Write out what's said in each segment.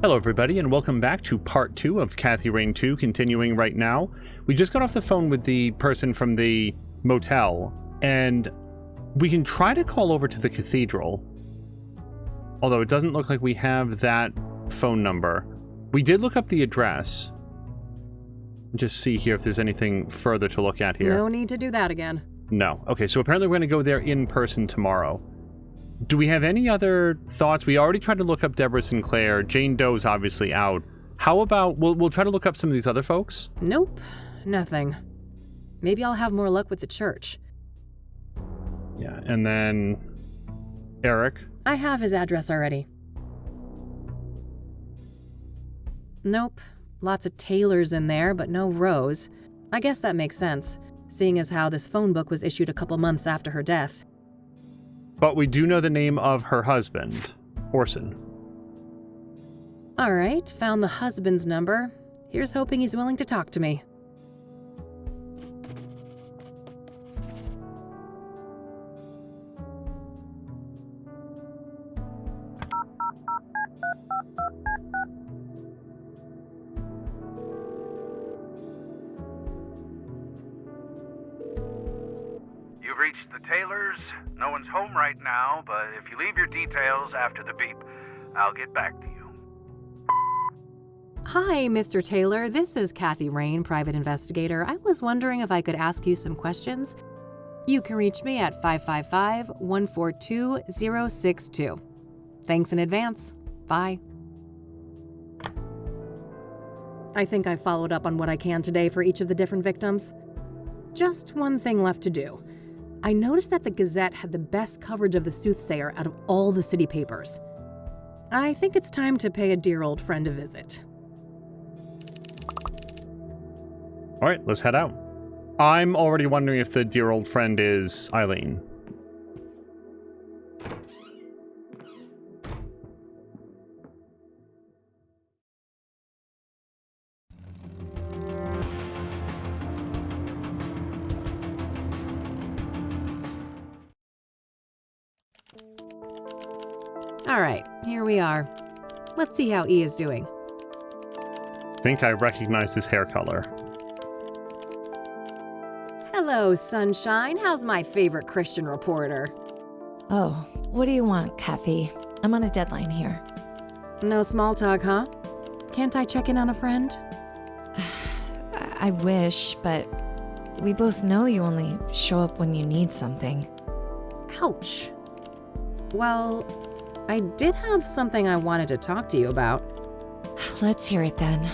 Hello everybody, and welcome back to part 2 of Kathy Rain 2, continuing right now. We just got off the phone with the person from the motel, and we can try to call over to the cathedral. Although it doesn't look like we have that phone number. We did look up the address. Just see here if there's anything further to look at here. No need to do that again. No. Okay, so apparently we're going to go there in person tomorrow. Do we have any other thoughts? We already tried to look up Deborah Sinclair. Jane Doe's obviously out. How about, we'll try to look up some of these other folks? Nope, nothing. Maybe I'll have more luck with the church. Yeah, and then Eric. I have his address already. Nope, lots of Taylors in there, but no Rose. I guess that makes sense, seeing as how this phone book was issued a couple months after her death. But we do know the name of her husband, Orson. All right, found the husband's number. Here's hoping he's willing to talk to me. You've reached the Taylors. No one's home right now, but if you leave your details after the beep, I'll get back to you. Hi, Mr. Taylor. This is Kathy Rain, private investigator. I was wondering if I could ask you some questions. You can reach me at 555-142-062. Thanks in advance. Bye. I think I've followed up on what I can today for each of the different victims. Just one thing left to do. I noticed that the Gazette had the best coverage of the soothsayer out of all the city papers. I think it's time to pay a dear old friend a visit. All right, let's head out. I'm already wondering if the dear old friend is Eileen. All right, here we are. Let's see how E is doing. I think I recognize his hair color. Hello, sunshine. How's my favorite Christian reporter? Oh, what do you want, Kathy? I'm on a deadline here. No small talk, huh? Can't I check in on a friend? I wish, but we both know you only show up when you need something. Ouch. Well, I did have something I wanted to talk to you about. Let's hear it then.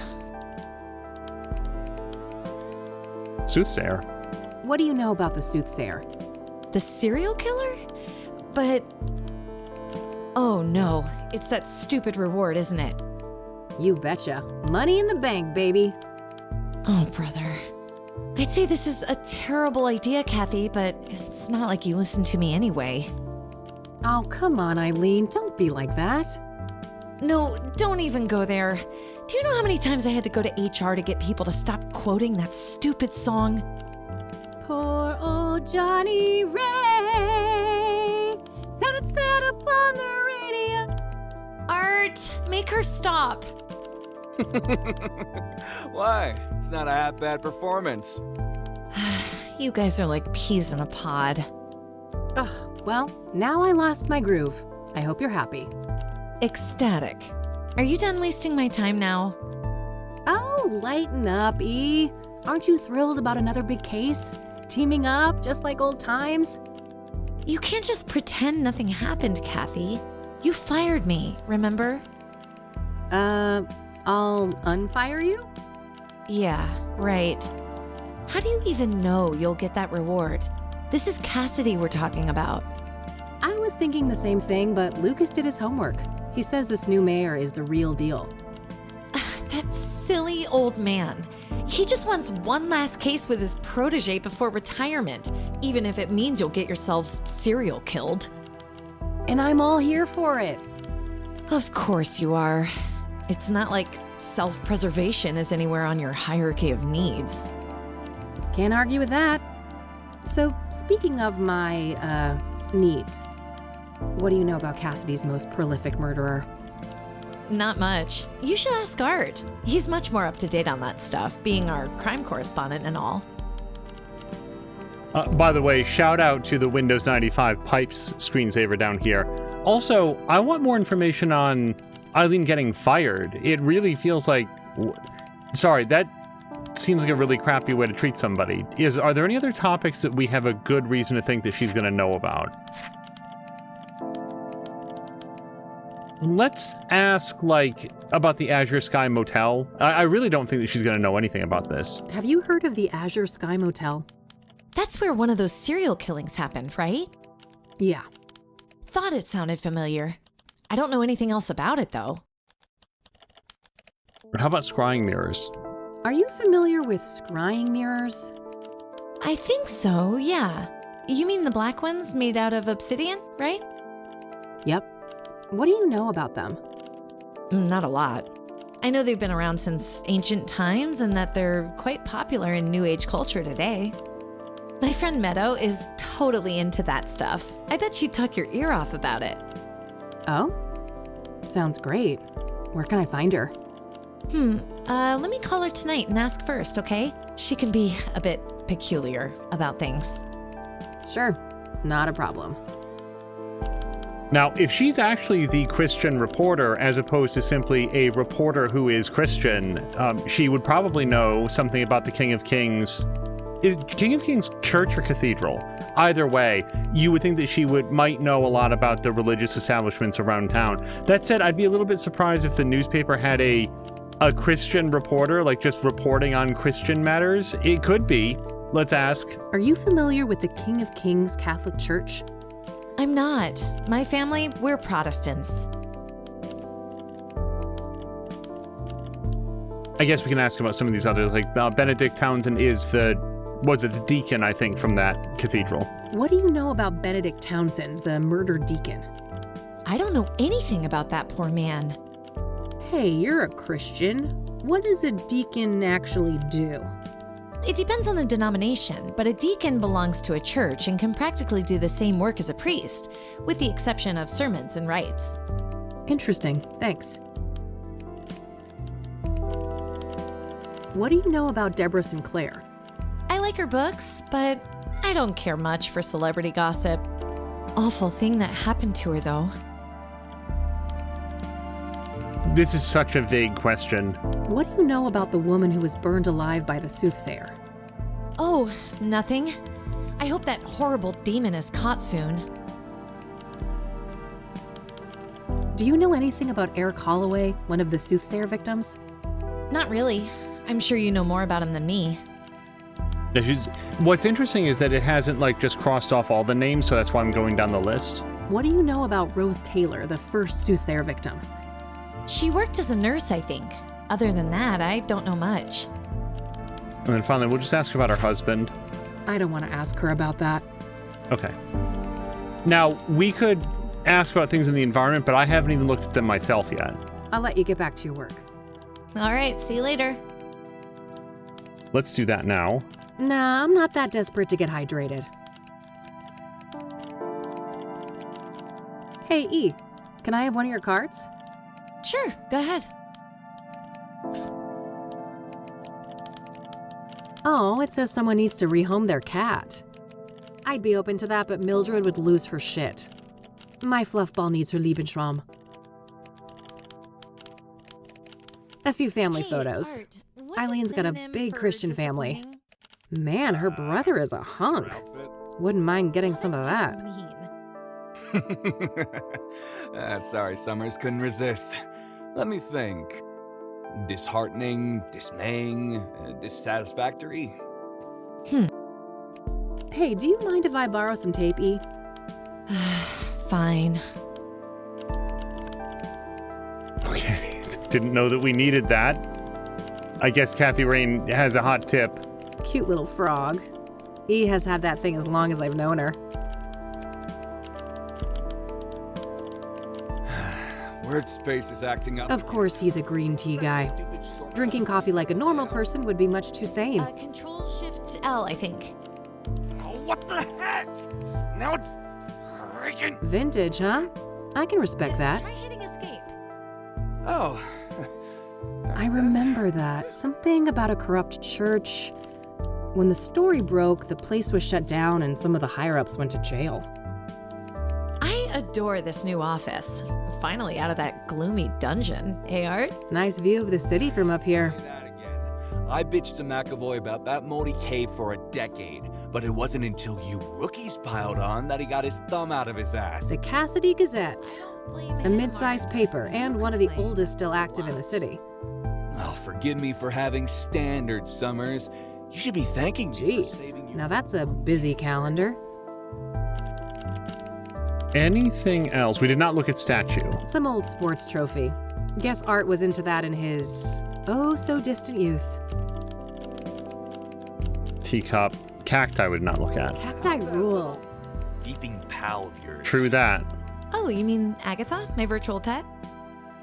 Soothsayer. What do you know about the soothsayer? The serial killer? But... oh no, it's that stupid reward, isn't it? You betcha. Money in the bank, baby. Oh, brother. I'd say this is a terrible idea, Kathy, but it's not like you listen to me anyway. Oh, come on, Eileen. Don't be like that. No, don't even go there. Do you know how many times I had to go to HR to get people to stop quoting that stupid song? Poor old Johnny Ray sounded sad upon the radio. Art, make her stop. Why? It's not a half-bad performance. You guys are like peas in a pod. Ugh, well, now I lost my groove. I hope you're happy. Ecstatic. Are you done wasting my time now? Oh, lighten up, E. Aren't you thrilled about another big case? Teaming up, just like old times? You can't just pretend nothing happened, Kathy. You fired me, remember? I'll unfire you? Yeah, right. How do you even know you'll get that reward? This is Cassidy we're talking about. I was thinking the same thing, but Lucas did his homework. He says this new mayor is the real deal. That silly old man. He just wants one last case with his protege before retirement, even if it means you'll get yourselves serial killed. And I'm all here for it. Of course you are. It's not like self-preservation is anywhere on your hierarchy of needs. Can't argue with that. So, speaking of my, needs, what do you know about Cassidy's most prolific murderer? Not much. You should ask Art. He's much more up to date on that stuff, being our crime correspondent and all. By the way, shout out to the Windows 95 Pipes screensaver down here. Also, I want more information on Eileen getting fired. It really feels like... Sorry, that seems like a really crappy way to treat somebody. Are there any other topics that we have a good reason to think that she's going to know about? Let's ask, about the Azure Sky Motel. I really don't think that she's going to know anything about this. Have you heard of the Azure Sky Motel? That's where one of those serial killings happened, right? Yeah. Thought it sounded familiar. I don't know anything else about it, though. How about scrying mirrors? Are you familiar with scrying mirrors? I think so, yeah. You mean the black ones made out of obsidian, right? Yep. What do you know about them? Not a lot. I know they've been around since ancient times and that they're quite popular in New Age culture today. My friend Meadow is totally into that stuff. I bet she'd tuck your ear off about it. Oh? Sounds great. Where can I find her? Let me call her tonight and ask first, okay? She can be a bit peculiar about things. Sure. Not a problem. Now, if she's actually the Christian reporter, as opposed to simply a reporter who is Christian, she would probably know something about the King of Kings. Is King of Kings church or cathedral? Either way, you would think that she might know a lot about the religious establishments around town. That said, I'd be a little bit surprised if the newspaper had a Christian reporter, just reporting on Christian matters. It could be. Let's ask. Are you familiar with the King of Kings Catholic Church? I'm not. My family, we're Protestants. I guess we can ask about some of these others, Benedict Townsend is the deacon, I think, from that cathedral. What do you know about Benedict Townsend, the murdered deacon? I don't know anything about that poor man. Hey, you're a Christian. What does a deacon actually do? It depends on the denomination, but a deacon belongs to a church and can practically do the same work as a priest, with the exception of sermons and rites. Interesting. Thanks. What do you know about Deborah Sinclair? I like her books, but I don't care much for celebrity gossip. Awful thing that happened to her, though. This is such a vague question. What do you know about the woman who was burned alive by the soothsayer? Oh, nothing. I hope that horrible demon is caught soon. Do you know anything about Eric Holloway, one of the soothsayer victims? Not really. I'm sure you know more about him than me. What's interesting is that it hasn't just crossed off all the names, so that's why I'm going down the list. What do you know about Rose Taylor, the first soothsayer victim? She worked as a nurse, I think. Other than that, I don't know much. And then finally, we'll just ask about her husband. I don't want to ask her about that. Okay. Now, we could ask about things in the environment, but I haven't even looked at them myself yet. I'll let you get back to your work. All right, see you later. Let's do that now. Nah, I'm not that desperate to get hydrated. Hey, E, can I have one of your cards? Sure, go ahead. Oh, it says someone needs to rehome their cat. I'd be open to that, but Mildred would lose her shit. My fluffball needs her Lebensraum. A few family photos. Art, what's Eileen's got a synonym big for Christian family. disappointing? Man, her brother is a hunk. Wouldn't mind getting some of That's that. just mean. Sorry, Summers, couldn't resist. Let me think. Disheartening, dismaying, dissatisfactory. Hey, do you mind if I borrow some tape, E? Fine. Okay. Didn't know that we needed that. I guess Kathy Rain has a hot tip. Cute little frog. E has had that thing as long as I've known her. Word space is acting up. Of course he's a green tea guy. Drinking coffee like a normal person would be much too sane. Control-Shift-L, I think. Oh, what the heck? Now it's freaking... Vintage, huh? I can respect that. Try hitting escape. Oh. I remember that. Something about a corrupt church. When the story broke, the place was shut down and some of the higher-ups went to jail. I adore this new office. Finally out of that gloomy dungeon, Art? Nice view of the city from up here. That again. I bitched to McAvoy about that moldy cave for a decade, but it wasn't until you rookies piled on that he got his thumb out of his ass. The Cassidy Gazette, a mid-sized paper and one of the oldest still active in the city. Oh, forgive me for having standards, Summers. You should be thanking me for Jeez, saving you. now that's a busy calendar. Anything else? We did not look at statue. Some old sports trophy. Guess Art was into that in his oh-so-distant youth. Teacup. Cacti would not look at. Cacti rule. Beeping pal of yours. True that. Oh, you mean Agatha, my virtual pet?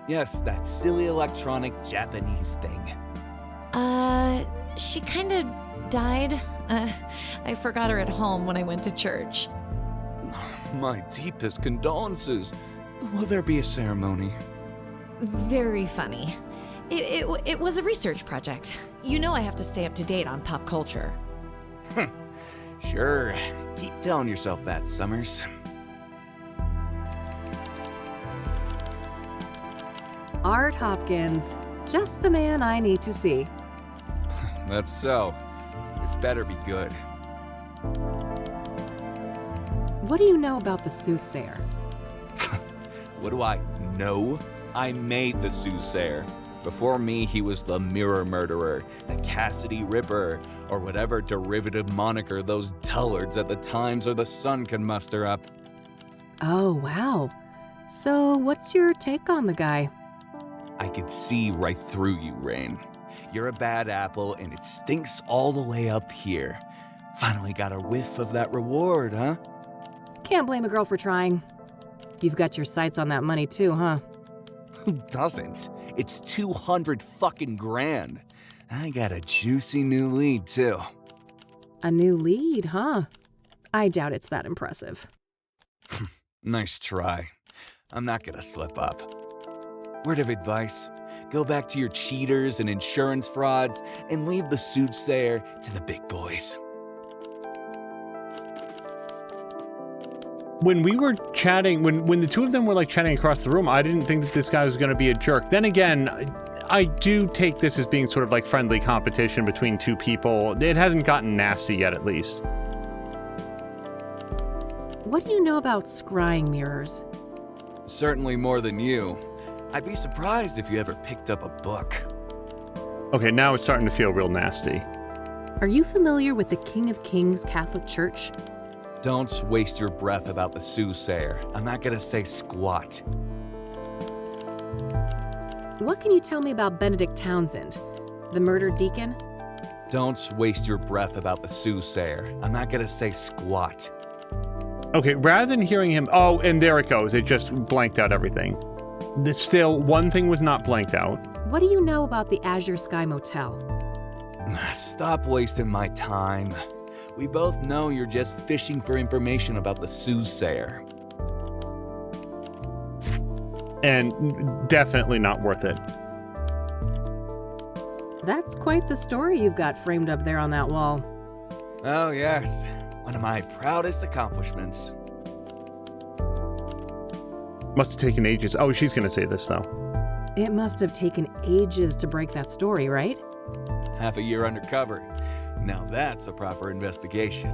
Yes, that silly electronic Japanese thing. She kinda died. I forgot her at home when I went to church. My deepest condolences. Will there be a ceremony? Very funny. It was a research project. You know I have to stay up to date on pop culture. Sure. Keep telling yourself that, Summers. Art Hopkins. Just the man I need to see. That's so. This better be good. What do you know about the soothsayer? What do I know? I made the soothsayer. Before me, he was the mirror murderer, the Cassidy Ripper, or whatever derivative moniker those dullards at the Times or the Sun can muster up. Oh, wow. So what's your take on the guy? I could see right through you, Rain. You're a bad apple, and it stinks all the way up here. Finally got a whiff of that reward, huh? Can't blame a girl for trying. You've got your sights on that money too, huh? Who doesn't? It's 200 fucking grand. I got a juicy new lead, too. A new lead, huh? I doubt it's that impressive. Nice try. I'm not gonna slip up. Word of advice, go back to your cheaters and insurance frauds and leave the soothsayer to the big boys. When we were chatting, when the two of them were like chatting across the room, I didn't think that this guy was going to be a jerk. Then again, I do take this as being sort of like friendly competition between two people. It hasn't gotten nasty yet, at least. What do you know about scrying mirrors? Certainly more than you. I'd be surprised if you ever picked up a book. Okay, now it's starting to feel real nasty. Are you familiar with the King of Kings Catholic Church? Don't waste your breath about the soothsayer. I'm not gonna say squat. What can you tell me about Benedict Townsend, the murdered deacon? Don't waste your breath about the soothsayer. I'm not gonna say squat. Okay, rather than hearing him, oh, and there it goes. It just blanked out everything. Still, one thing was not blanked out. What do you know about the Azure Sky Motel? Stop wasting my time. We both know you're just fishing for information about the soothsayer. And definitely not worth it. That's quite the story you've got framed up there on that wall. Oh yes, one of my proudest accomplishments. Must have taken ages. Oh, she's going to say this, though. It must have taken ages to break that story, right? Half a year undercover. Now that's a proper investigation.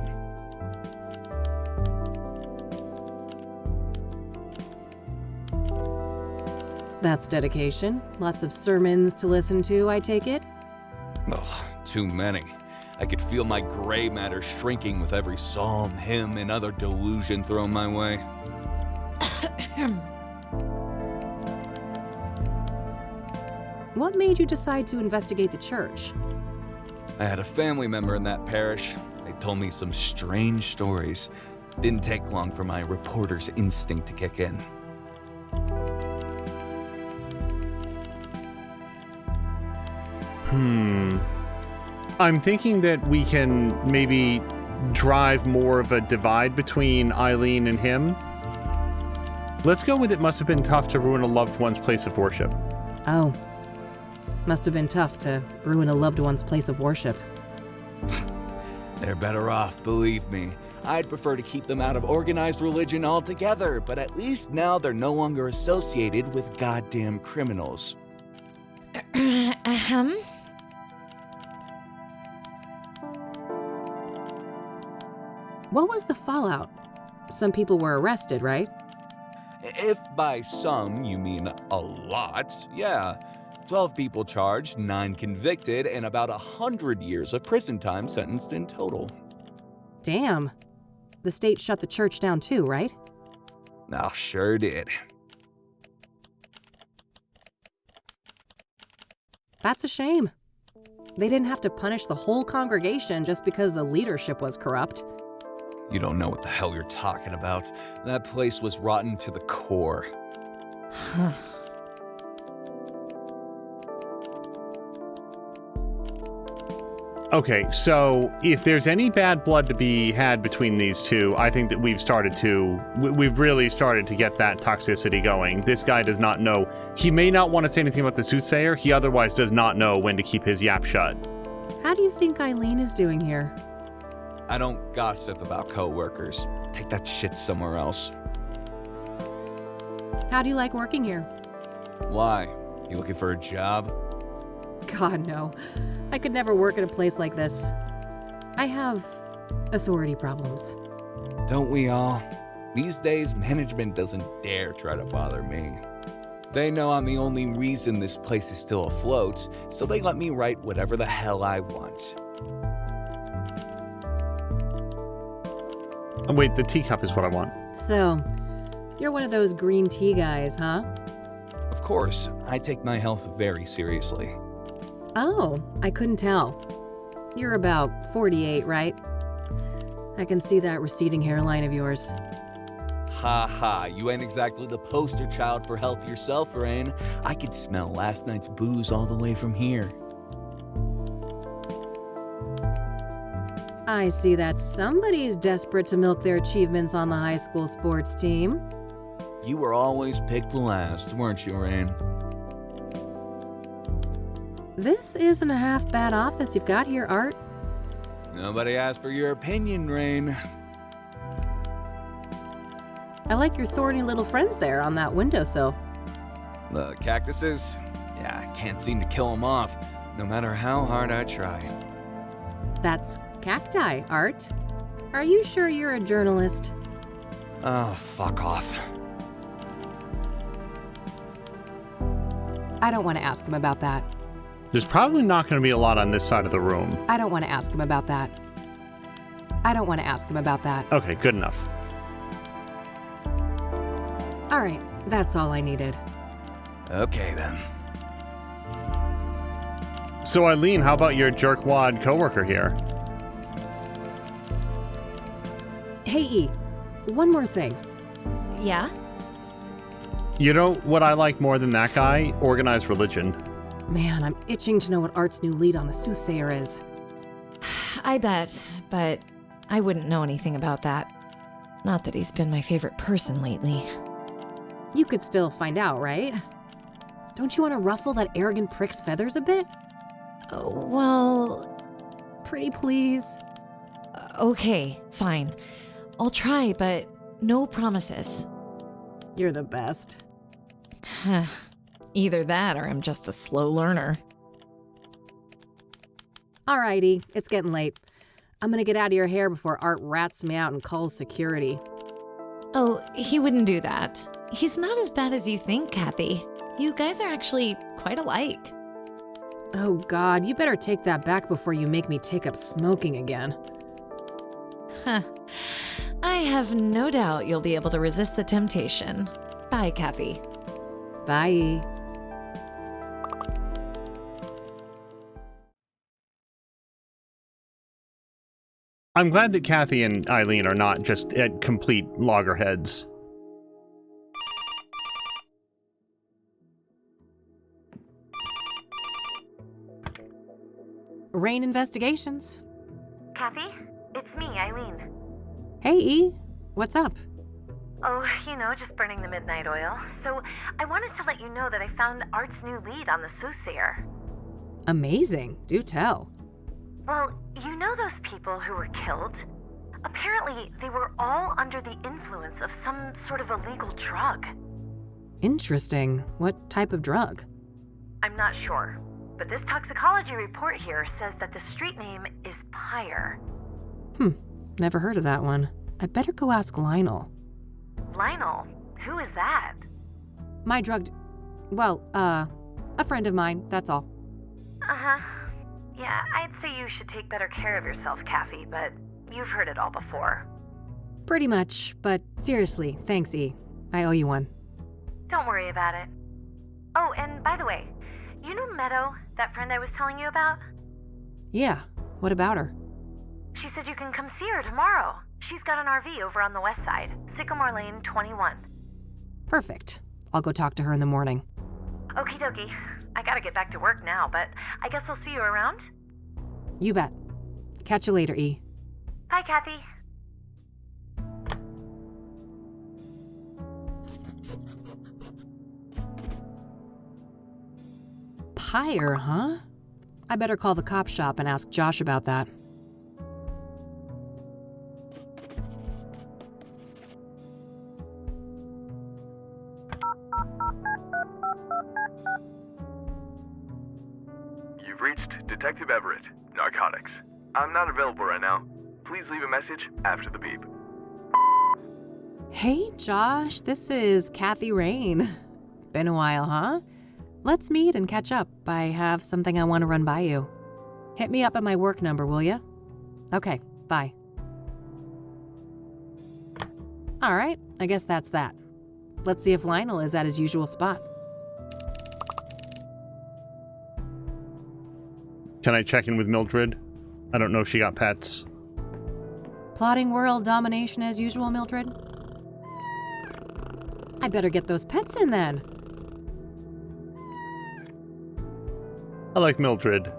That's dedication. Lots of sermons to listen to, I take it? Ugh, too many. I could feel my gray matter shrinking with every psalm, hymn, and other delusion thrown my way. What made you decide to investigate the church? I had a family member in that parish. They told me some strange stories. Didn't take long for my reporter's instinct to kick in. I'm thinking that we can maybe drive more of a divide between Eileen and him. Let's go with it must have been tough to ruin a loved one's place of worship. Oh. Must have been tough to ruin a loved one's place of worship. They're better off, believe me. I'd prefer to keep them out of organized religion altogether, but at least now they're no longer associated with goddamn criminals. Ahem. What was the fallout? Some people were arrested, right? If by some you mean a lot, yeah. 12 people charged, 9 convicted, and about 100 years of prison time sentenced in total. Damn. The state shut the church down too, right? Oh, sure did. That's a shame. They didn't have to punish the whole congregation just because the leadership was corrupt. You don't know what the hell you're talking about. That place was rotten to the core. Huh. Okay, so if there's any bad blood to be had between these two, I think that we've really started to get that toxicity going. This guy does not know. He may not want to say anything about the soothsayer. He otherwise does not know when to keep his yap shut. How do you think Eileen is doing here? I don't gossip about coworkers. Take that shit somewhere else. How do you like working here? Why? You looking for a job? God, no. I could never work at a place like this. I have authority problems. Don't we all? These days, management doesn't dare try to bother me. They know I'm the only reason this place is still afloat, so they let me write whatever the hell I want. Oh, wait, the teacup is what I want. So, you're one of those green tea guys, huh? Of course, I take my health very seriously. Oh, I couldn't tell. You're about 48, right? I can see that receding hairline of yours. Ha ha, you ain't exactly the poster child for health yourself, Rain. I could smell last night's booze all the way from here. I see that somebody's desperate to milk their achievements on the high school sports team. You were always picked last, weren't you, Rain? This isn't a half bad office you've got here, Art. Nobody asked for your opinion, Rain. I like your thorny little friends there on that windowsill. The cactuses? Yeah, I can't seem to kill them off, no matter how hard I try. That's cacti, Art. Are you sure you're a journalist? Oh, fuck off. I don't want to ask him about that. There's probably not going to be a lot on this side of the room. I don't want to ask him about that. I don't want to ask him about that. Okay, good enough. All right, that's all I needed. Okay, then. So Eileen, how about your jerkwad coworker here? Hey, E, one more thing. Yeah? You know what I like more than that guy? Organized religion. Man, I'm itching to know what Art's new lead on the soothsayer is. I bet, but I wouldn't know anything about that. Not that he's been my favorite person lately. You could still find out, right? Don't you want to ruffle that arrogant prick's feathers a bit? Oh, well, Pretty please. okay, fine. I'll try, but no promises. You're the best. Either that or I'm just a slow learner. Alrighty, it's getting late. I'm gonna get out of your hair before Art rats me out and calls security. Oh, he wouldn't do that. He's not as bad as you think, Kathy. You guys are actually quite alike. Oh God, you better take that back before you make me take up smoking again. Huh. I have no doubt you'll be able to resist the temptation. Bye, Kathy. Bye. I'm glad that Kathy and Eileen are not just at complete loggerheads. Rain Investigations. Kathy? It's me, Eileen. Hey, E. What's up? Oh, just burning the midnight oil. So, I wanted to let you know that I found Art's new lead on the soothsayer. Amazing. Do tell. Well, you know those people who were killed? Apparently, they were all under the influence of some sort of illegal drug. Interesting. What type of drug? I'm not sure, but this toxicology report here says that the street name is Pyre. Never heard of that one. I better go ask Lionel. Lionel? Who is that? My a friend of mine, that's all. Uh-huh. Yeah, I'd say you should take better care of yourself, Kathy, but you've heard it all before. Pretty much, but seriously, thanks, E. I owe you one. Don't worry about it. Oh, and by the way, you know Meadow, that friend I was telling you about? Yeah, what about her? She said you can come see her tomorrow. She's got an RV over on the west side, Sycamore Lane 21. Perfect. I'll go talk to her in the morning. Okie dokie. I gotta get back to work now, but I guess I'll see you around? You bet. Catch you later, E. Bye, Kathy. Pyre, huh? I better call the cop shop and ask Josh about that. You've reached Detective Everett, Narcotics. I'm not available right now. Please leave a message after the beep. Hey, Josh, this is Kathy Rain. Been a while, huh? Let's meet and catch up. I have something I want to run by you. Hit me up at my work number, will ya? Okay, bye. All right, I guess that's that. Let's see if Lionel is at his usual spot. Can I check in with Mildred? I don't know if she got pets. Plotting world domination as usual, Mildred? I better get those pets in then. I like Mildred.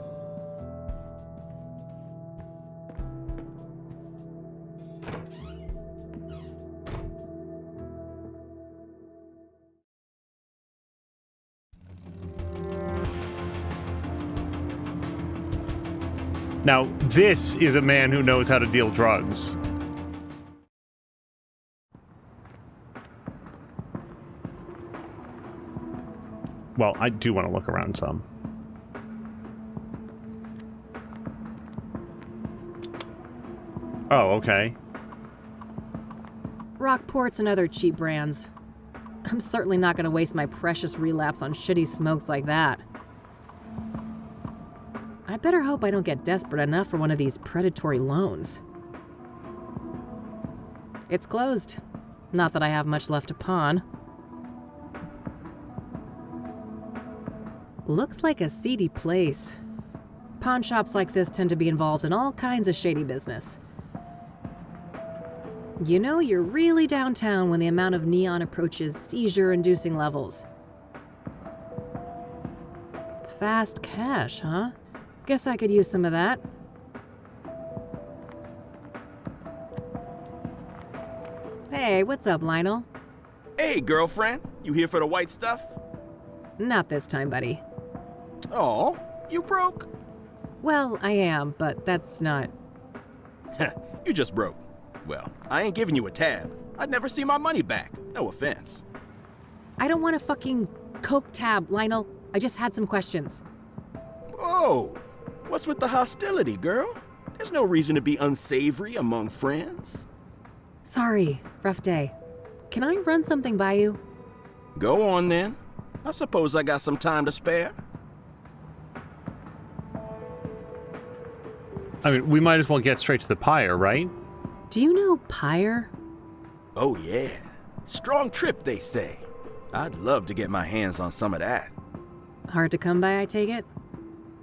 Now, this is a man who knows how to deal drugs. Well, I do want to look around some. Oh, okay. Rockports and other cheap brands. I'm certainly not going to waste my precious relapse on shitty smokes like that. I better hope I don't get desperate enough for one of these predatory loans. It's closed. Not that I have much left to pawn. Looks like a seedy place. Pawn shops like this tend to be involved in all kinds of shady business. You know you're really downtown when the amount of neon approaches seizure-inducing levels. Fast cash, huh? Guess I could use some of that. Hey, what's up, Lionel? Hey, girlfriend. You here for the white stuff? Not this time, buddy. Oh, you broke? Well, I am, but that's not... You just broke. Well, I ain't giving you a tab. I'd never see my money back. No offense. I don't want a fucking Coke tab, Lionel. I just had some questions. Whoa. What's with the hostility, girl? There's no reason to be unsavory among friends. Sorry, rough day. Can I run something by you? Go on, then. I suppose I got some time to spare. I mean, we might as well get straight to the pyre, right? Do you know Pyre? Oh, yeah. Strong trip, they say. I'd love to get my hands on some of that. Hard to come by, I take it?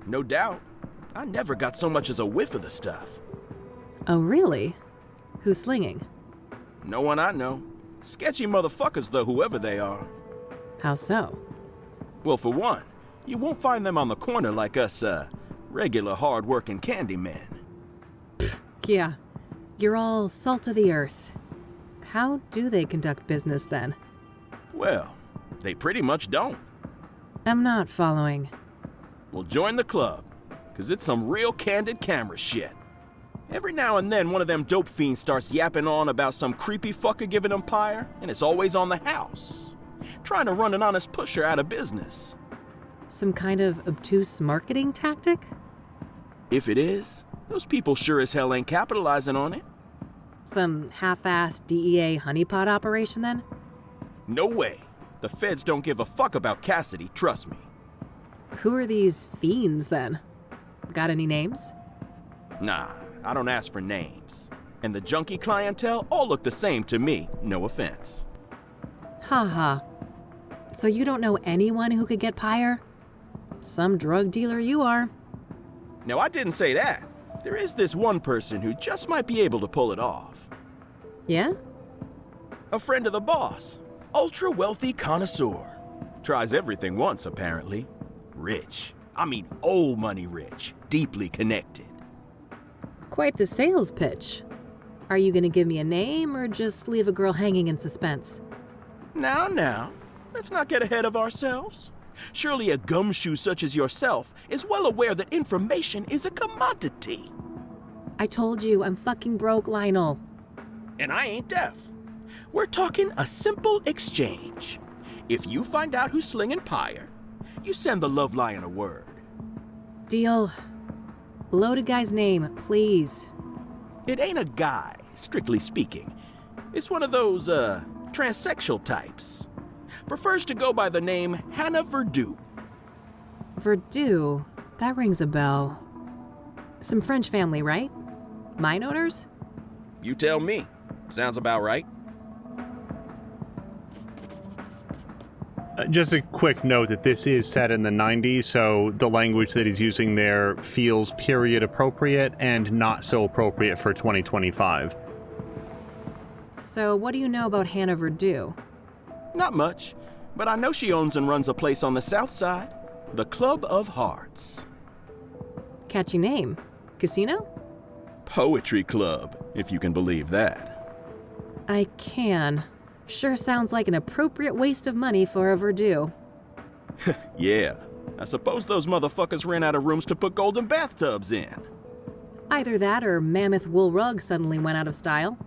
No doubt. I never got so much as a whiff of the stuff. Oh, really? Who's slinging? No one I know. Sketchy motherfuckers, though, whoever they are. How so? Well, for one, you won't find them on the corner like us, regular hard-working candy men. Yeah, you're all salt of the earth. How do they conduct business then? Well, they pretty much don't. I'm not following. Well, join the club, 'cause it's some real candid camera shit. Every now and then, one of them dope fiends starts yapping on about some creepy fucker giving them pyre, and it's always on the house. Trying to run an honest pusher out of business. Some kind of obtuse marketing tactic? If it is, those people sure as hell ain't capitalizing on it. Some half-assed DEA honeypot operation then? No way. The feds don't give a fuck about Cassidy, trust me. Who are these fiends then? Got any names? Nah, I don't ask for names. And the junkie clientele all look the same to me, no offense. Haha. So you don't know anyone who could get pyre? Some drug dealer you are. No, I didn't say that. There is this one person who just might be able to pull it off. Yeah? A friend of the boss. Ultra wealthy connoisseur. Tries everything once, apparently. Rich. I mean old money rich. Deeply connected. Quite the sales pitch. Are you gonna give me a name or just leave a girl hanging in suspense? Now. Let's not get ahead of ourselves. Surely a gumshoe such as yourself is well aware that information is a commodity. I told you, I'm fucking broke, Lionel. And I ain't deaf. We're talking a simple exchange. If you find out who's slinging pyre, you send the Love Lion a word. Deal. Loaded guy's name, please. It ain't a guy, strictly speaking. It's one of those, transsexual types. Prefers to go by the name Hannah Verdue. Verdue? That rings a bell. Some French family, right? Mine owners? You tell me. Sounds about right. Just a quick note that this is set in the 90s, so the language that he's using there feels period appropriate and not so appropriate for 2025. So what do you know about Hannah Verdue? Not much, but I know she owns and runs a place on the south side, the Club of Hearts. Catchy name. Casino? Poetry club, if you can believe that. I can. Sure sounds like an appropriate waste of money for a Verdue. Yeah, I suppose those motherfuckers ran out of rooms to put golden bathtubs in. Either that or mammoth wool rug suddenly went out of style.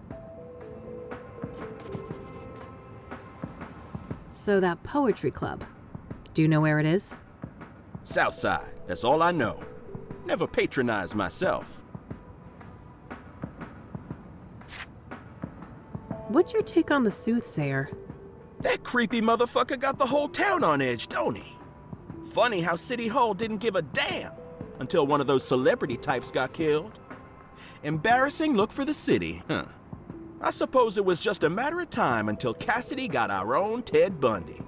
So that poetry club, do you know where it is? South side, that's all I know. Never patronized myself. What's your take on the soothsayer? That creepy motherfucker got the whole town on edge, don't he? Funny how City Hall didn't give a damn until one of those celebrity types got killed. Embarrassing look for the city, huh? I suppose it was just a matter of time until Cassidy got our own Ted Bundy.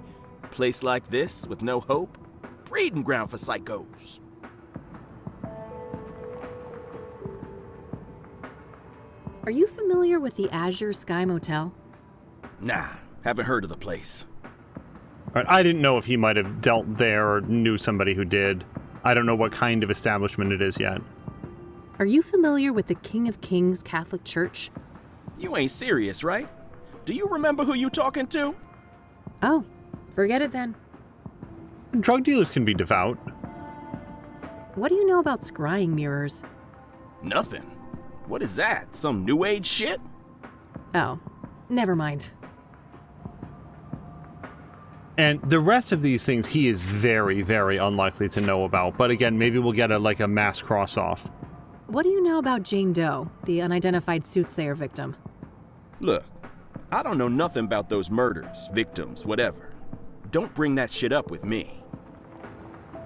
A place like this, with no hope, breeding ground for psychos. Are you familiar with the Azure Sky Motel? Nah, haven't heard of the place. All right, I didn't know if he might have dealt there or knew somebody who did. I don't know what kind of establishment it is yet. Are you familiar with the King of Kings Catholic Church? You ain't serious, right? Do you remember who you talking to? Oh, forget it then. Drug dealers can be devout. What do you know about scrying mirrors? Nothing. What is that? Some new age shit? Oh, never mind. And the rest of these things he is very, very unlikely to know about. But again, maybe we'll get a mass cross-off. What do you know about Jane Doe, the unidentified soothsayer victim? Look, I don't know nothing about those murders, victims, whatever. Don't bring that shit up with me.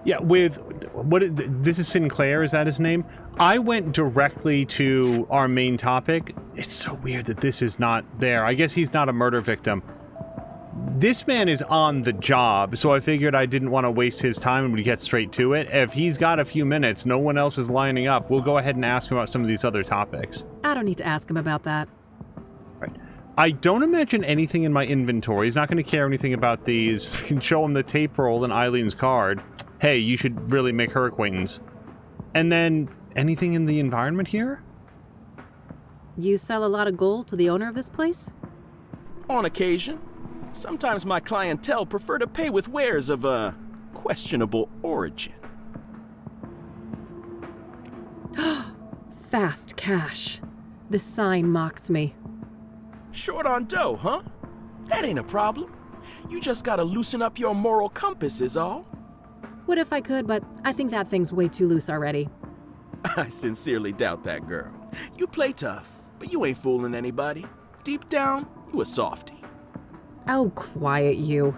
Yeah, this is Sinclair, is that his name? I went directly to our main topic. It's so weird that this is not there. I guess he's not a murder victim. This man is on the job, so I figured I didn't want to waste his time and we'd get straight to it. If he's got a few minutes, no one else is lining up, we'll go ahead and ask him about some of these other topics. I don't need to ask him about that. Right. I don't imagine anything in my inventory. He's not going to care anything about these. Can show him the tape roll and Eileen's card. Hey, you should really make her acquaintance. And then, anything in the environment here? You sell a lot of gold to the owner of this place? On occasion. Sometimes my clientele prefer to pay with wares of, questionable origin. Fast cash. This sign mocks me. Short on dough, huh? That ain't a problem. You just gotta loosen up your moral compass is all. Would if I could, but I think that thing's way too loose already. I sincerely doubt that, girl. You play tough, but you ain't fooling anybody. Deep down, you a softie. Oh, quiet you.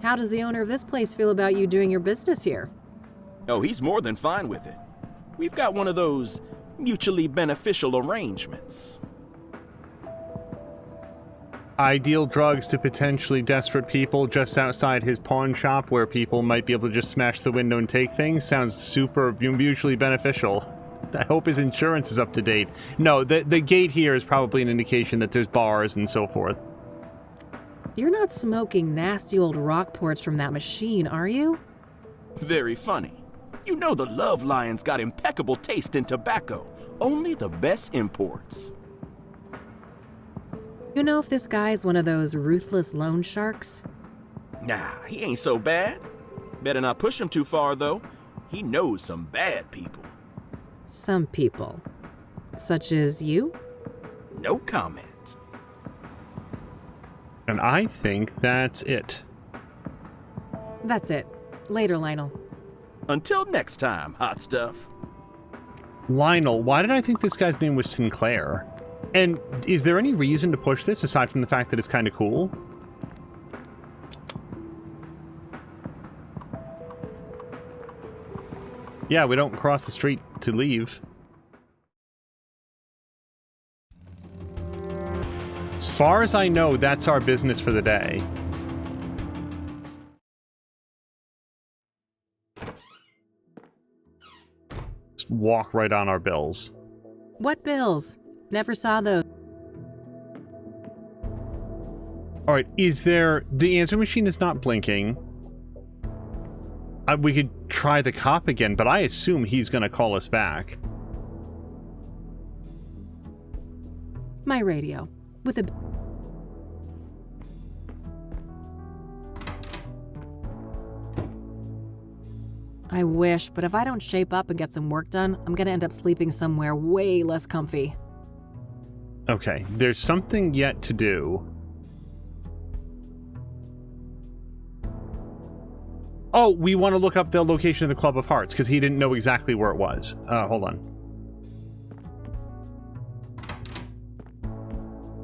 How does the owner of this place feel about you doing your business here? Oh, he's more than fine with it. We've got one of those mutually beneficial arrangements. I deal drugs to potentially desperate people just outside his pawn shop where people might be able to just smash the window and take things. Sounds super mutually beneficial. I hope his insurance is up to date. No, the gate here is probably an indication that there's bars and so forth. You're not smoking nasty old Rockports from that machine, are you? Very funny. You know the Love Lion's got impeccable taste in tobacco. Only the best imports. You know if this guy's one of those ruthless loan sharks? Nah, he ain't so bad. Better not push him too far, though. He knows some bad people. Some people. Such as you? No comment. And I think that's it. That's it. Later, Lionel. Until next time, hot stuff. Lionel, why did I think this guy's name was Sinclair? And is there any reason to push this aside from the fact that it's kind of cool? Yeah, we don't cross the street to leave. As far as I know, that's our business for the day. Just walk right on our bills. What bills? Never saw those. Alright, is there... The answer machine is not blinking. We could try the cop again, but I assume he's gonna call us back. My radio. With a... I wish, but if I don't shape up and get some work done, I'm gonna end up sleeping somewhere way less comfy. Okay, there's something yet to do. Oh, we want to look up the location of the Club of Hearts, because he didn't know exactly where it was. Hold on.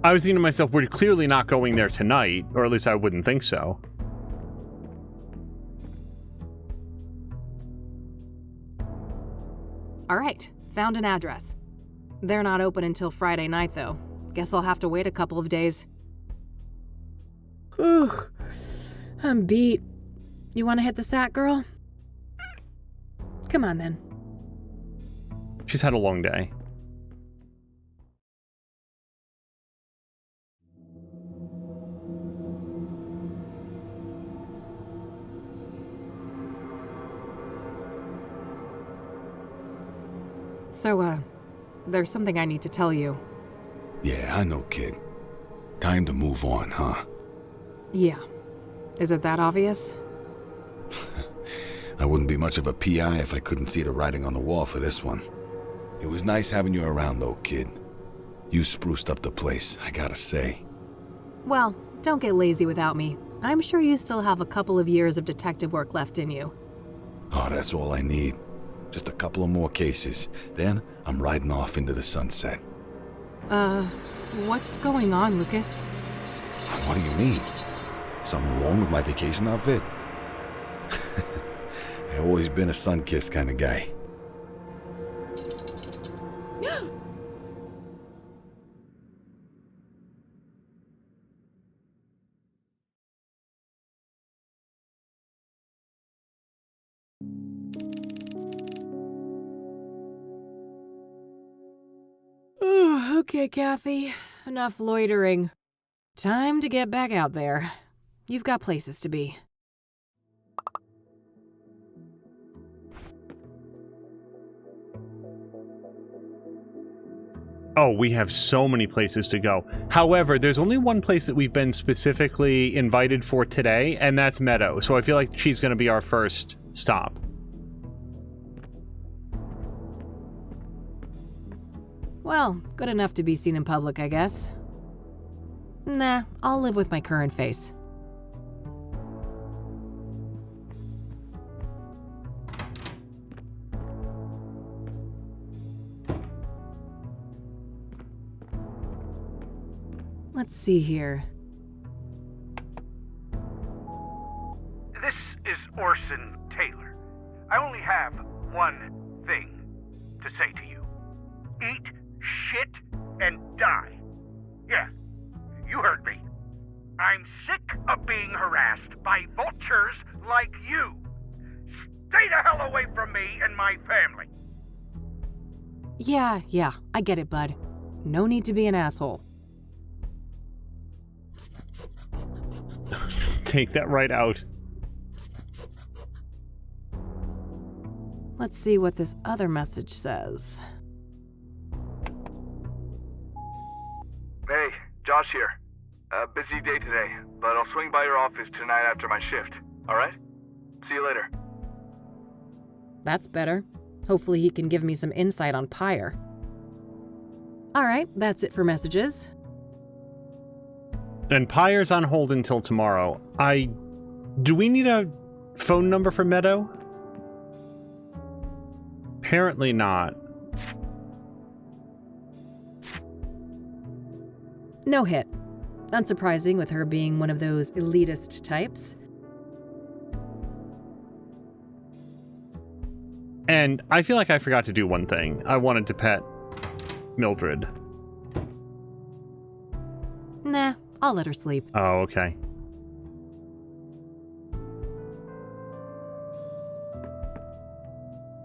I was thinking to myself, we're clearly not going there tonight, or at least I wouldn't think so. All right, found an address. They're not open until Friday night, though. Guess I'll have to wait a couple of days. Whew, I'm beat. You want to hit the sack, girl? Come on, then. She's had a long day. So, there's something I need to tell you. Yeah, I know, kid. Time to move on, huh? Yeah. Is it that obvious? I wouldn't be much of a PI if I couldn't see the writing on the wall for this one. It was nice having you around, though, kid. You spruced up the place, I gotta say. Well, don't get lazy without me. I'm sure you still have a couple of years of detective work left in you. Oh, that's all I need. Just a couple of more cases. Then I'm riding off into the sunset. What's going on, Lucas? What do you mean? Something wrong with my vacation outfit? I've always been a sun-kissed kind of guy. Okay, Kathy. Enough loitering. Time to get back out there. You've got places to be. Oh, we have so many places to go. However, there's only one place that we've been specifically invited for today, and that's Meadow. So I feel like she's going to be our first stop. Well, good enough to be seen in public, I guess. Nah, I'll live with my current face. Let's see here. This is Orson Taylor. I only have one thing to say to you. Eat shit and die. Yeah, you heard me. I'm sick of being harassed by vultures like you. Stay the hell away from me and my family. Yeah, I get it, bud. No need to be an asshole. Take that right out. Let's see what this other message says. Hey, Josh here. Busy day today, but I'll swing by your office tonight after my shift. Alright? See you later. That's better. Hopefully he can give me some insight on Pyre. Alright, that's it for messages. And Pyre's on hold until tomorrow. Do we need a phone number for Meadow? Apparently not. No hit. Unsurprising with her being one of those elitist types. And I feel like I forgot to do one thing. I wanted to pet Mildred. Nah, I'll let her sleep. Oh, okay.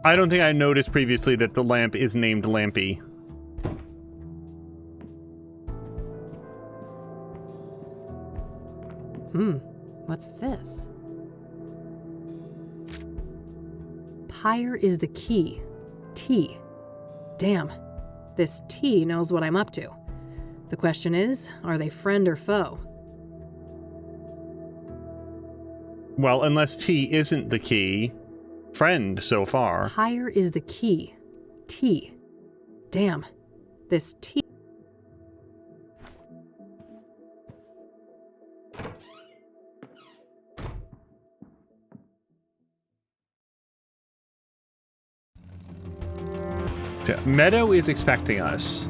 I don't think I noticed previously that the lamp is named Lampy. What's this? Pyre is the key. T. Damn. This T knows what I'm up to. The question is, are they friend or foe? Well, unless T isn't the key. Friend so far. Pyre is the key. T. Damn. This T. Meadow is expecting us.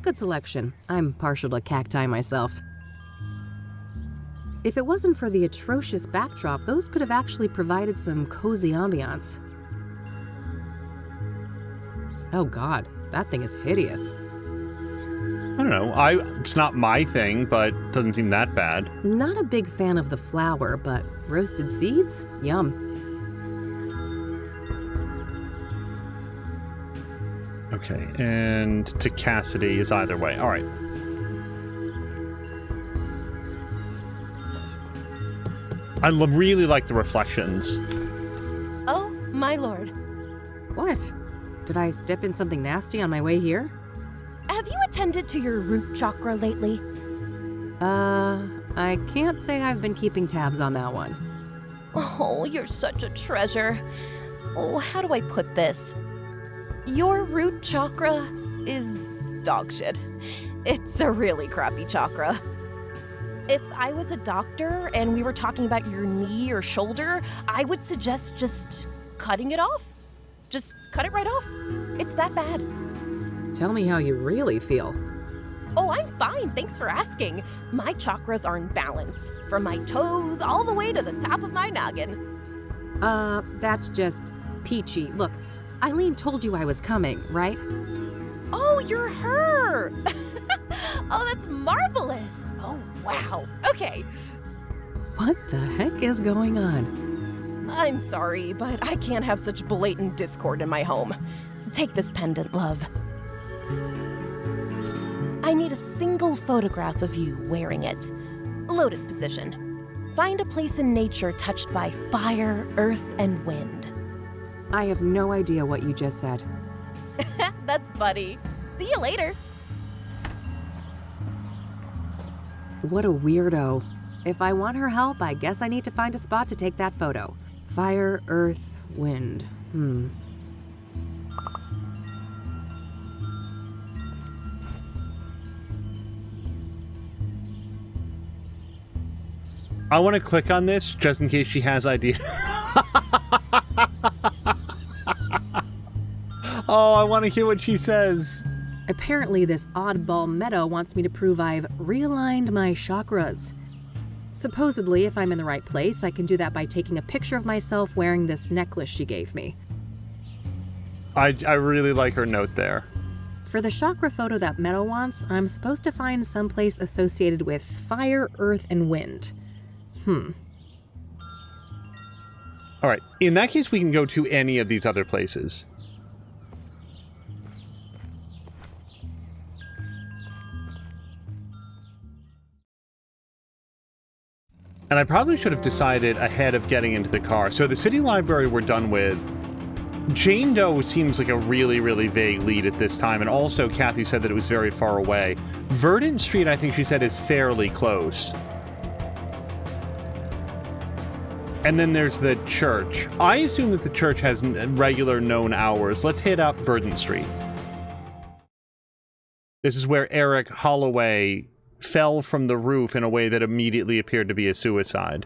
Good selection. I'm partial to cacti myself. If it wasn't for the atrocious backdrop, those could have actually provided some cozy ambiance. Oh god, that thing is hideous. I don't know. It's not my thing, but doesn't seem that bad. Not a big fan of the flower, but roasted seeds? Yum. Okay, and to Cassidy is either way. All right. I really like the reflections. Oh, my lord. What? Did I step in something nasty on my way here? Have you attended to your root chakra lately? I can't say I've been keeping tabs on that one. Oh, you're such a treasure. Oh, how do I put this? Your root chakra is dog shit. It's a really crappy chakra. If I was a doctor and we were talking about your knee or shoulder, I would suggest just cutting it off. Just cut it right off. It's that bad. Tell me how you really feel. Oh, I'm fine. Thanks for asking. My chakras are in balance, from my toes all the way to the top of my noggin. That's just peachy. Look, Eileen told you I was coming, right? Oh, you're her! Oh, that's marvelous! Oh, wow. Okay. What the heck is going on? I'm sorry, but I can't have such blatant discord in my home. Take this pendant, love. I need a single photograph of you wearing it. Lotus position. Find a place in nature touched by fire, earth, and wind. I have no idea what you just said. That's funny. See you later. What a weirdo. If I want her help, I guess I need to find a spot to take that photo. Fire, earth, wind. I want to click on this just in case she has ideas. Oh, I want to hear what she says. Apparently this oddball Meadow wants me to prove I've realigned my chakras. Supposedly, if I'm in the right place, I can do that by taking a picture of myself wearing this necklace she gave me. I really like her note there. For the chakra photo that Meadow wants, I'm supposed to find someplace associated with fire, earth, and wind. All right. In that case, we can go to any of these other places. And I probably should have decided ahead of getting into the car. So the city library we're done with. Jane Doe seems like a really, really vague lead at this time. And also, Kathy said that it was very far away. Verdant Street, I think she said, is fairly close. And then there's the church. I assume that the church has regular known hours. Let's hit up Verdant Street. This is where Eric Holloway fell from the roof in a way that immediately appeared to be a suicide.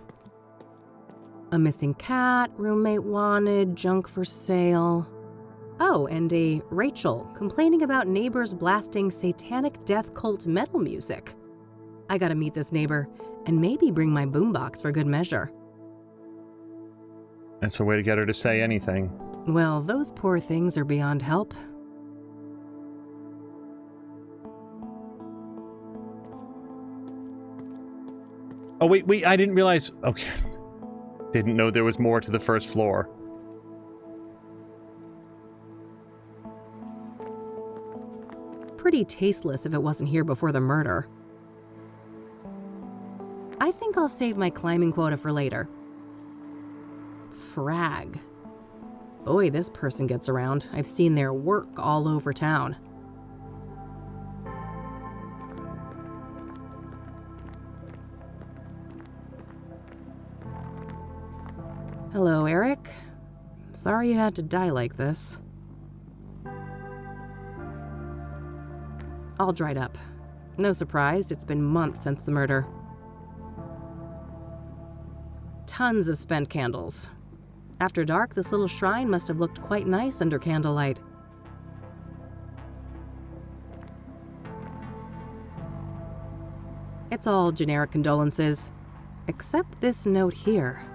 A missing cat, roommate wanted, junk for sale. Oh, and a Rachel complaining about neighbors blasting satanic death cult metal music. I gotta meet this neighbor and maybe bring my boombox for good measure. That's a way to get her to say anything. Well, those poor things are beyond help. Oh, wait, I didn't realize... Okay. Didn't know there was more to the first floor. Pretty tasteless if it wasn't here before the murder. I think I'll save my climbing quota for later. Frag. Boy, this person gets around. I've seen their work all over town. Hello, Eric. Sorry you had to die like this. All dried up. No surprise, it's been months since the murder. Tons of spent candles. After dark, this little shrine must have looked quite nice under candlelight. It's all generic condolences, except this note here.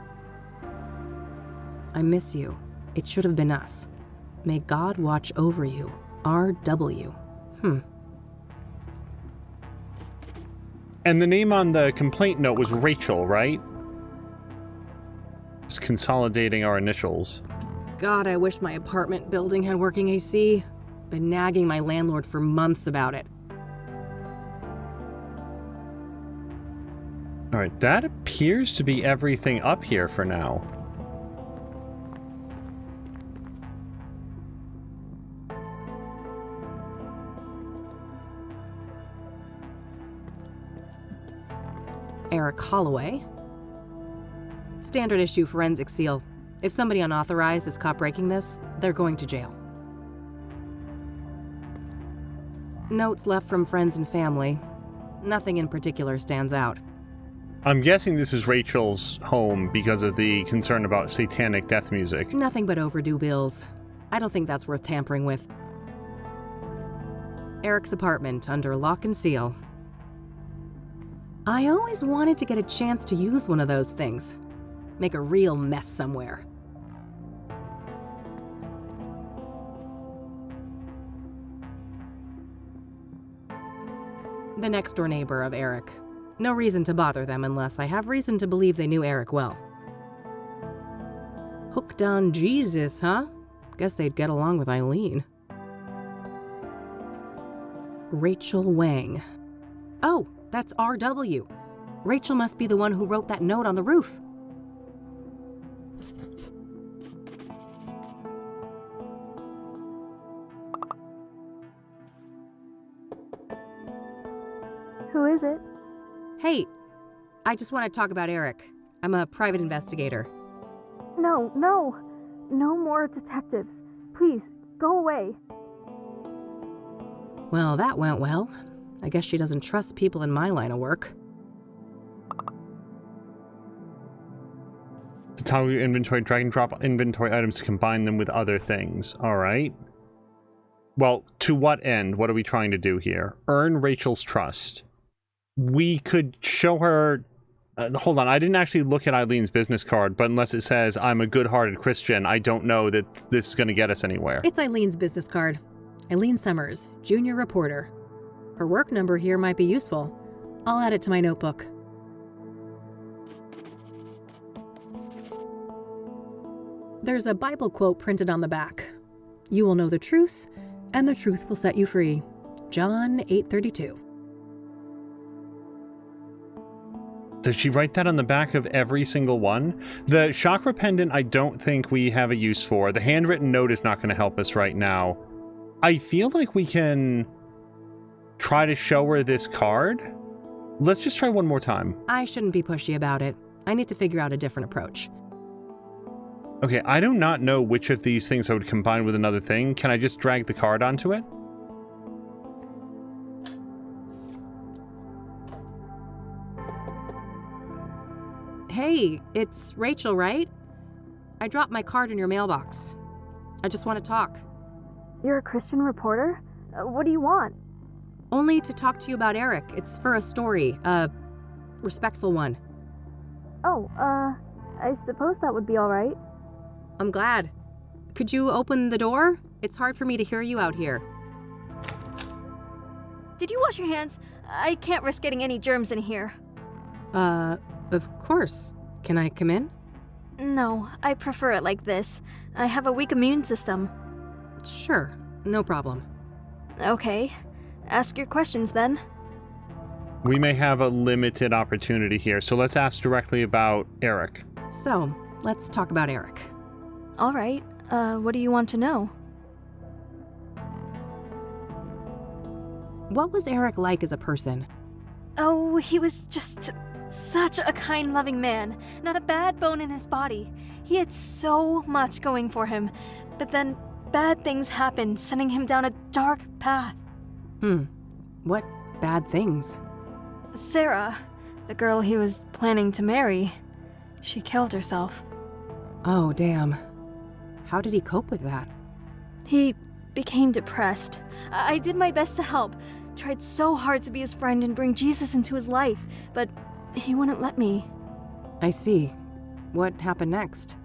I miss you. It should have been us. May God watch over you. R.W. And the name on the complaint note was Rachel, right? Just consolidating our initials. God, I wish my apartment building had working AC. Been nagging my landlord for months about it. All right, that appears to be everything up here for now. Eric Holloway. Standard issue forensic seal. If somebody unauthorized is caught breaking this, they're going to jail. Notes left from friends and family. Nothing in particular stands out. I'm guessing this is Rachel's home because of the concern about satanic death music. Nothing but overdue bills. I don't think that's worth tampering with. Eric's apartment under lock and seal. I always wanted to get a chance to use one of those things. Make a real mess somewhere. The next door neighbor of Eric. No reason to bother them unless I have reason to believe they knew Eric well. Hooked on Jesus, huh? Guess they'd get along with Eileen. Rachel Wang. Oh, that's R.W. Rachel must be the one who wrote that note on the roof. it? Hey, I just want to talk about Eric. I'm a private investigator. No more detectives. Please, go away. Well, that went well. I guess she doesn't trust people in my line of work. To toggle your inventory, drag and drop inventory items to combine them with other things. Alright. Well, to what end? What are we trying to do here? Earn Rachel's trust. We could show her... hold on, I didn't actually look at Eileen's business card, but unless it says, I'm a good-hearted Christian, I don't know that this is going to get us anywhere. It's Eileen's business card. Eileen Summers, junior reporter. Her work number here might be useful. I'll add it to my notebook. There's a Bible quote printed on the back. You will know the truth, and the truth will set you free. John 8:32. Does she write that on the back of every single one? The chakra pendant I don't think we have a use for. The handwritten note is not going to help us right now. I feel like we can try to show her this card. Let's just try one more time. I shouldn't be pushy about it. I need to figure out a different approach. Okay, I do not know which of these things I would combine with another thing. Can I just drag the card onto it? Hey, it's Rachel, right? I dropped my card in your mailbox. I just want to talk. You're a Christian reporter? What do you want? Only to talk to you about Eric. It's for a story, a respectful one. Oh, I suppose that would be all right. I'm glad. Could you open the door? It's hard for me to hear you out here. Did you wash your hands? I can't risk getting any germs in here. Of course. Can I come in? No, I prefer it like this. I have a weak immune system. Sure, no problem. Okay. Ask your questions then. We may have a limited opportunity here, so let's ask directly about Eric. So, let's talk about Eric. All right. What do you want to know? What was Eric like as a person? Oh, he was just such a kind, loving man. Not a bad bone in his body. He had so much going for him. But then bad things happened, sending him down a dark path. What bad things? Sarah, the girl he was planning to marry, she killed herself. Oh, damn. How did he cope with that? He became depressed. I did my best to help. Tried so hard to be his friend and bring Jesus into his life, but he wouldn't let me. I see. What happened next?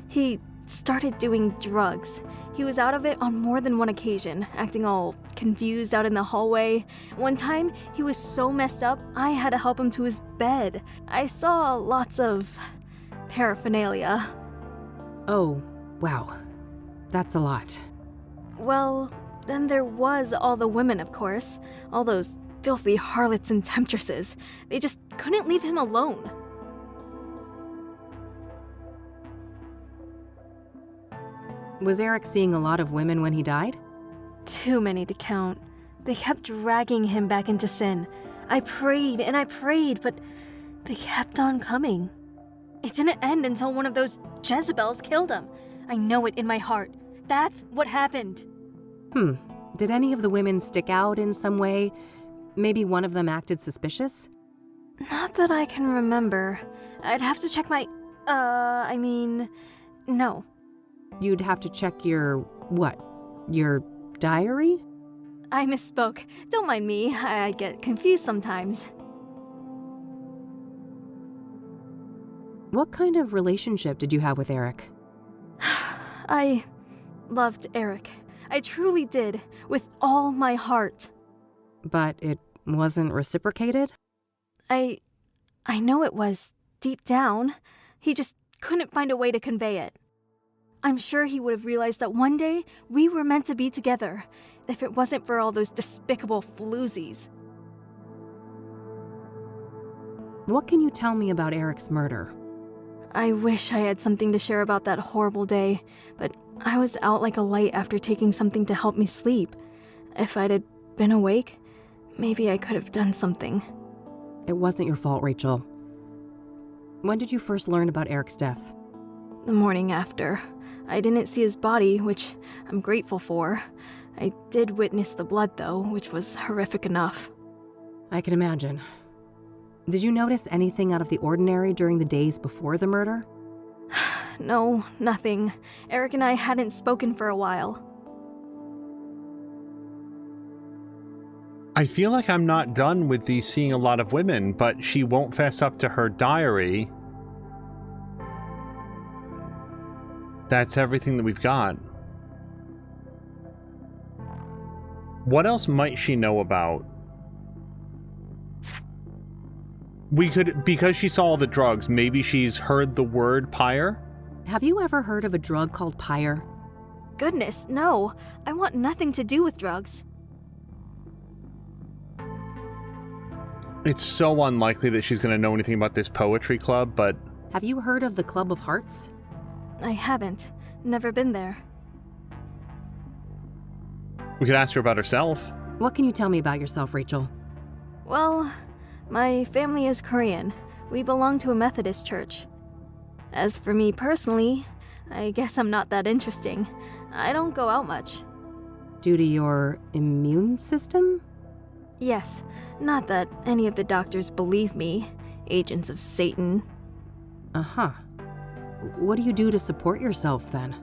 He started doing drugs. He was out of it on more than one occasion, acting all confused out in the hallway. One time, he was so messed up, I had to help him to his bed. I saw lots of paraphernalia. Oh, wow. That's a lot. Well, then there was all the women, of course. All those filthy harlots and temptresses. They just couldn't leave him alone. Was Eric seeing a lot of women when he died? Too many to count. They kept dragging him back into sin. I prayed and I prayed, but they kept on coming. It didn't end until one of those Jezebels killed him. I know it in my heart. That's what happened. Did any of the women stick out in some way? Maybe one of them acted suspicious? Not that I can remember. I'd have to check my... no. You'd have to check your... what? Your diary? I misspoke. Don't mind me. I get confused sometimes. What kind of relationship did you have with Eric? I loved Eric. I truly did, with all my heart. But it wasn't reciprocated? I know it was, deep down. He just couldn't find a way to convey it. I'm sure he would have realized that one day we were meant to be together, if it wasn't for all those despicable floozies. What can you tell me about Eric's murder? I wish I had something to share about that horrible day, but I was out like a light after taking something to help me sleep. If I'd have been awake, maybe I could have done something. It wasn't your fault, Rachel. When did you first learn about Eric's death? The morning after. I didn't see his body, which I'm grateful for. I did witness the blood, though, which was horrific enough. I can imagine. Did you notice anything out of the ordinary during the days before the murder? No, nothing. Eric and I hadn't spoken for a while. I feel like I'm not done with the seeing a lot of women, but she won't fess up to her diary. That's everything that we've got. What else might she know about? We could, because she saw all the drugs, maybe she's heard the word pyre? Have you ever heard of a drug called pyre? Goodness, no. I want nothing to do with drugs. It's so unlikely that she's going to know anything about this poetry club, but... Have you heard of the Club of Hearts? I haven't. Never been there. We could ask her about herself. What can you tell me about yourself, Rachel? Well, my family is Korean. We belong to a Methodist church. As for me personally, I guess I'm not that interesting. I don't go out much. Due to your immune system? Yes, not that any of the doctors believe me. Agents of Satan. Uh-huh. What do you do to support yourself, then?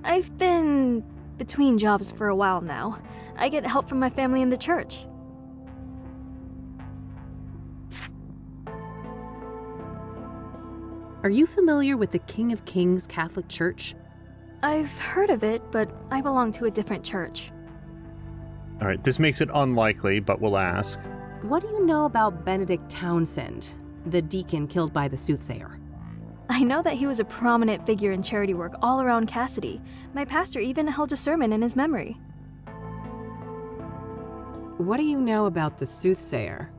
I've been between jobs for a while now. I get help from my family in the church. Are you familiar with the King of Kings Catholic Church? I've heard of it, but I belong to a different church. All right, this makes it unlikely, but we'll ask. What do you know about Benedict Townsend, the deacon killed by the soothsayer? I know that he was a prominent figure in charity work all around Cassidy. My pastor even held a sermon in his memory. What do you know about the soothsayer?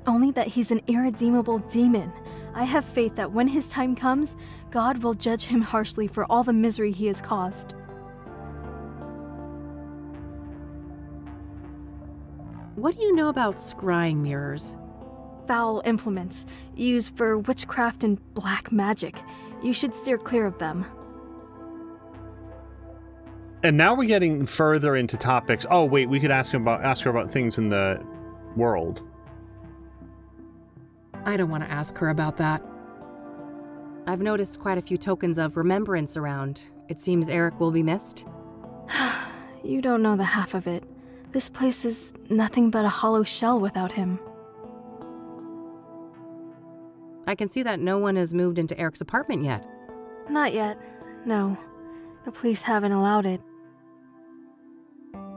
Only that he's an irredeemable demon. I have faith that when his time comes, God will judge him harshly for all the misery he has caused. What do you know about scrying mirrors? Foul implements, used for witchcraft and black magic. You should steer clear of them. And now we're getting further into topics. Oh, wait, we could ask her about things in the world. I don't want to ask her about that. I've noticed quite a few tokens of remembrance around. It seems Eric will be missed. You don't know the half of it. This place is nothing but a hollow shell without him. I can see that no one has moved into Eric's apartment yet. Not yet, no. The police haven't allowed it.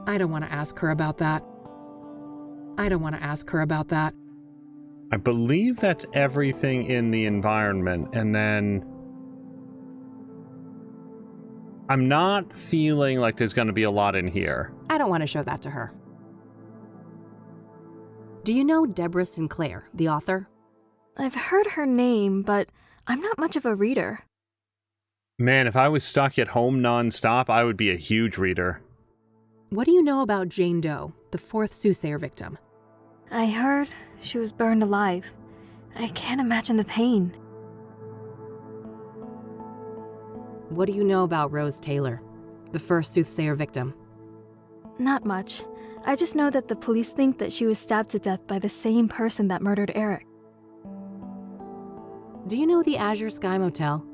I don't want to ask her about that. I don't want to ask her about that. I believe that's everything in the environment, and then I'm not feeling like there's going to be a lot in here. I don't want to show that to her. Do you know Deborah Sinclair, the author? I've heard her name, but I'm not much of a reader. Man, if I was stuck at home nonstop, I would be a huge reader. What do you know about Jane Doe, the fourth soothsayer victim? I heard she was burned alive. I can't imagine the pain. What do you know about Rose Taylor, the first soothsayer victim? Not much. I just know that the police think that she was stabbed to death by the same person that murdered Eric. Do you know the Azure Sky Motel?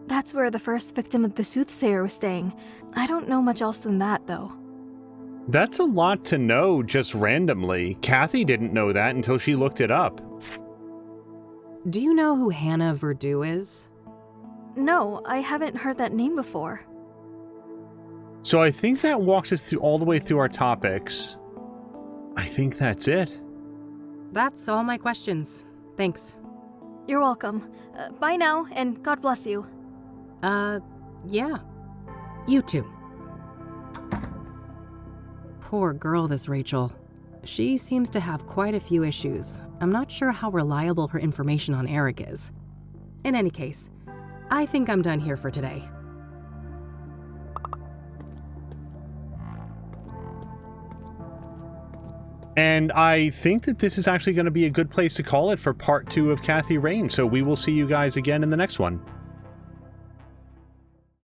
That's where the first victim of the soothsayer was staying. I don't know much else than that, though. That's a lot to know just randomly. Kathy didn't know that until she looked it up. Do you know who Hannah Verdew is? No, I haven't heard that name before. So I think that walks us through all the way through our topics. I think that's it. That's all my questions. Thanks. You're welcome. Bye now, and God bless you. Yeah. You too. Poor girl, this Rachel. She seems to have quite a few issues. I'm not sure how reliable her information on Eric is. In any case, I think I'm done here for today. And I think that this is actually going to be a good place to call it for part 2 of Kathy Rain. So we will see you guys again in the next one.